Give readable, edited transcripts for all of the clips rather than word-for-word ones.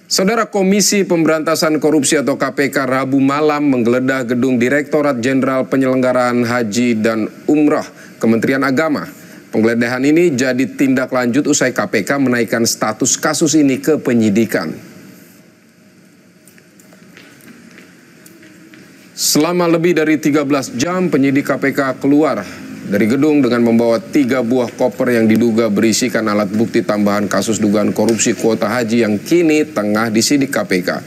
Saudara, Komisi Pemberantasan Korupsi atau KPK Rabu malam menggeledah gedung Direktorat Jenderal Penyelenggaraan Haji dan Umrah Kementerian Agama. Penggeledahan ini jadi tindak lanjut usai KPK menaikkan status kasus ini ke penyidikan. Selama lebih dari 13 jam, penyidik KPK keluar dari gedung dengan membawa 3 buah koper yang diduga berisikan alat bukti tambahan kasus dugaan korupsi kuota haji yang kini tengah disidik KPK.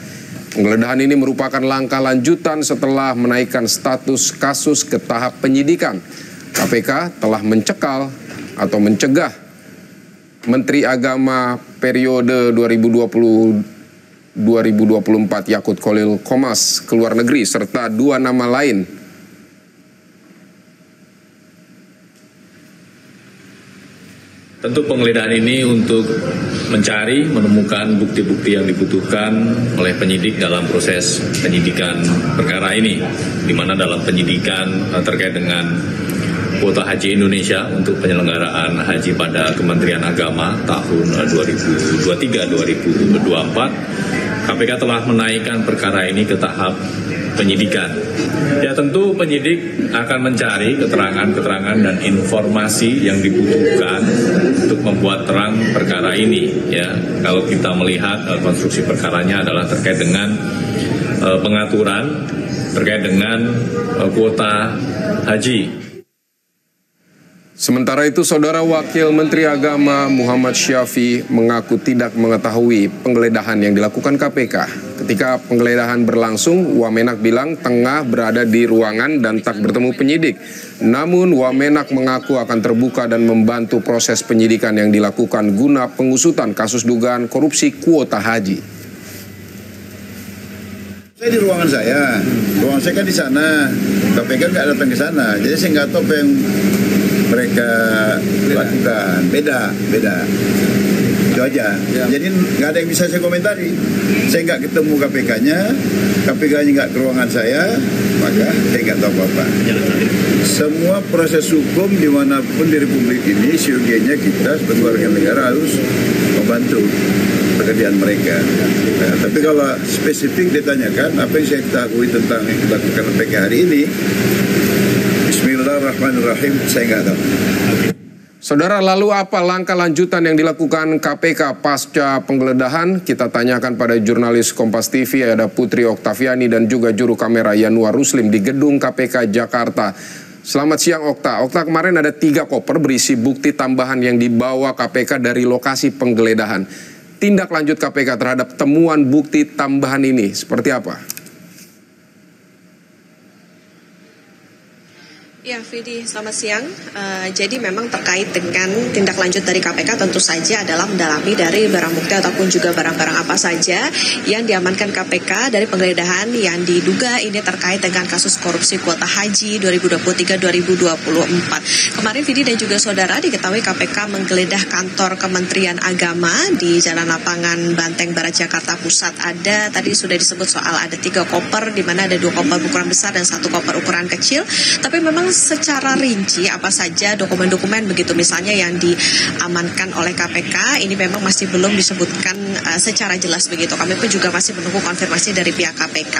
Penggeledahan ini merupakan langkah lanjutan setelah menaikkan status kasus ke tahap penyidikan. KPK telah mencekal atau mencegah Menteri Agama periode 2020-2024 Yakut Khalil Qomas ke luar negeri serta 2 nama lain. Tentu penggeledahan ini untuk mencari, menemukan bukti-bukti yang dibutuhkan oleh penyidik dalam proses penyidikan perkara ini, di mana dalam penyidikan terkait dengan kuota haji Indonesia untuk penyelenggaraan haji pada Kementerian Agama tahun 2023-2024, KPK telah menaikkan perkara ini ke tahap penyidikan. Ya, tentu penyidik akan mencari keterangan-keterangan dan informasi yang dibutuhkan untuk membuat terang perkara ini. Ya, kalau kita melihat konstruksi perkaranya adalah terkait dengan pengaturan terkait dengan kuota haji. Sementara itu, Saudara Wakil Menteri Agama Muhammad Syafi mengaku tidak mengetahui penggeledahan yang dilakukan KPK. Ketika penggeledahan berlangsung, Wamenak bilang tengah berada di ruangan dan tak bertemu penyidik. Namun, Wamenak mengaku akan terbuka dan membantu proses penyidikan yang dilakukan guna pengusutan kasus dugaan korupsi kuota haji. Saya di ruangan saya kan di sana, KPK nggak datang ke sana, jadi saya nggak tahu apa yang mereka lakukan. Beda. Itu aja. Ya. Jadi nggak ada yang bisa saya komentari. Saya nggak ketemu KPK-nya, KPK-nya nggak ke ruangan saya, maka saya nggak tahu apa-apa. Semua proses hukum dimanapun di Republik ini, siogianya kita sebagai warga negara harus membantu pekerjaan mereka. Nah, tapi kalau spesifik ditanyakan apa yang saya ketahui tentang yang dilakukan KPK hari ini, Bismillahirrahmanirrahim, saya nggak tahu. Saudara, lalu apa langkah lanjutan yang dilakukan KPK pasca penggeledahan? Kita tanyakan pada jurnalis Kompas TV, ada Putri Oktaviani dan juga juru kamera Yanuar Ruslim di gedung KPK Jakarta. Selamat siang, Okta. Okta, kemarin ada 3 koper berisi bukti tambahan yang dibawa KPK dari lokasi penggeledahan. Tindak lanjut KPK terhadap temuan bukti tambahan ini seperti apa? Ya, Vidi, selamat siang. Jadi memang terkait dengan tindak lanjut dari KPK tentu saja adalah mendalami dari barang bukti ataupun juga barang-barang apa saja yang diamankan KPK dari penggeledahan yang diduga ini terkait dengan kasus korupsi kuota haji 2023-2024. Kemarin Vidi dan juga saudara diketahui KPK menggeledah kantor Kementerian Agama di Jalan Lapangan Banteng Barat Jakarta Pusat. Ada tadi sudah disebut soal ada 3 koper di mana ada 2 koper ukuran besar dan 1 koper ukuran kecil. Tapi memang secara rinci apa saja dokumen-dokumen begitu misalnya yang diamankan oleh KPK ini memang masih belum disebutkan secara jelas begitu. Kami pun juga masih menunggu konfirmasi dari pihak KPK.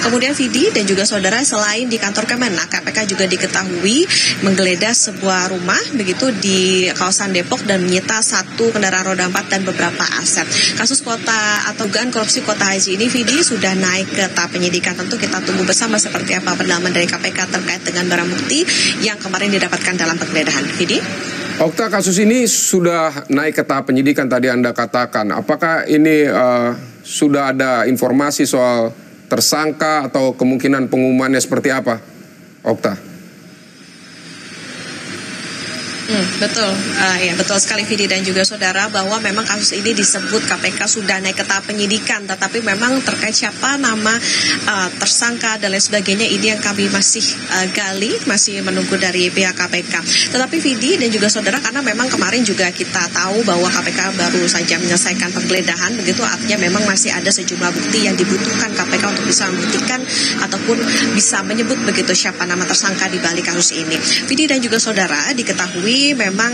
Kemudian Vidi dan juga saudara, selain di kantor Kemenak, KPK juga diketahui menggeledah sebuah rumah begitu di kawasan Depok dan menyita 1 kendaraan roda 4 dan beberapa aset. Kasus kuota atau dugaan korupsi kuota haji ini Vidi sudah naik ke tahap penyidikan. Tentu kita tunggu bersama seperti apa pendalaman dari KPK terkait dengan barang bukti yang kemarin didapatkan dalam penggeledahan. Vidi? Okta, kasus ini sudah naik ke tahap penyidikan tadi Anda katakan. Apakah ini sudah ada informasi soal tersangka atau kemungkinan pengumumannya seperti apa, Okta? Betul, ya betul sekali Vidi dan juga saudara bahwa memang kasus ini disebut KPK sudah naik ke tahap penyidikan, tetapi memang terkait siapa nama tersangka dan lain sebagainya ini yang kami masih gali, masih menunggu dari pihak KPK. Tetapi Vidi dan juga saudara, karena memang kemarin juga kita tahu bahwa KPK baru saja menyelesaikan penggeledahan, begitu artinya memang masih ada sejumlah bukti yang dibutuhkan KPK untuk bisa membuktikan ataupun bisa menyebut begitu siapa nama tersangka di balik kasus ini. Vidi dan juga saudara, diketahui diketahui memang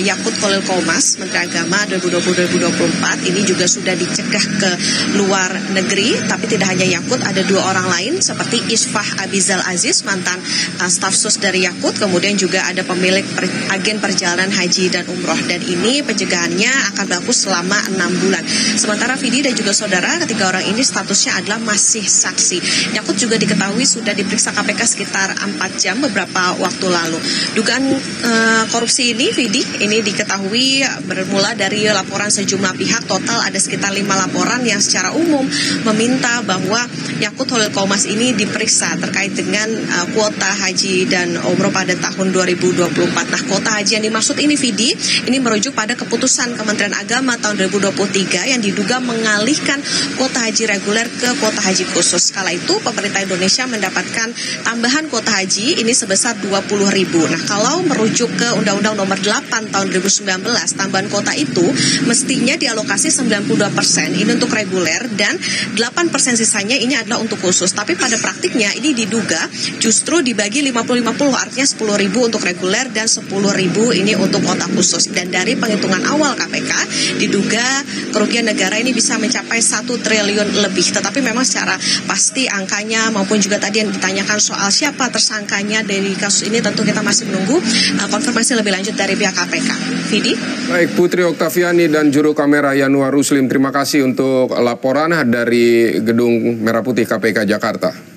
Yakut Khalil Qomas, Menteri Agama 2020-2024 ini juga sudah dicegah ke luar negeri. Tapi tidak hanya Yakut, ada 2 orang lain seperti Isfah Abizal Aziz, mantan staf sus dari Yakut, kemudian juga ada pemilik agen perjalanan haji dan umroh, dan ini pencegahannya akan berlaku selama 6 bulan. Sementara Vidi dan juga saudara, ketiga orang ini statusnya adalah masih saksi. Yakut juga diketahui sudah diperiksa KPK sekitar 4 jam beberapa waktu lalu. Dugaan korupsi ini, Vidi, ini diketahui bermula dari laporan sejumlah pihak. Total ada sekitar 5 laporan yang secara umum meminta bahwa Yakut Khalil Qomas ini diperiksa terkait dengan kuota haji dan umroh pada tahun 2024. Nah, kuota haji yang dimaksud ini, Vidi, ini merujuk pada keputusan Kementerian Agama tahun 2023 yang diduga mengalihkan kuota haji reguler ke kuota haji khusus. Kala itu pemerintah Indonesia mendapatkan tambahan kuota haji ini sebesar 20.000. Nah, kalau merujuk ke Undang-Undang Nomor 8 tahun 2019, tambahan kuota itu mestinya dialokasi 92% ini untuk reguler dan 8% sisanya ini adalah untuk khusus. Tapi pada praktiknya ini diduga justru dibagi 50-50, artinya 10.000 untuk reguler dan 10.000 ini untuk kuota khusus. Dan dari penghitungan awal KPK diduga kerugian negara ini bisa mencapai 1 triliun lebih. Tetapi memang secara pasti angkanya maupun juga tadi yang ditanyakan soal siapa tersangkanya dari kasus ini, tentu kita masih menunggu konfirmasi lebih lanjut dari pihak KPK. Vidi? Baik, Putri Oktaviani dan juru kamera Yanuar Ruslim, terima kasih untuk laporan dari Gedung Merah Putih KPK Jakarta.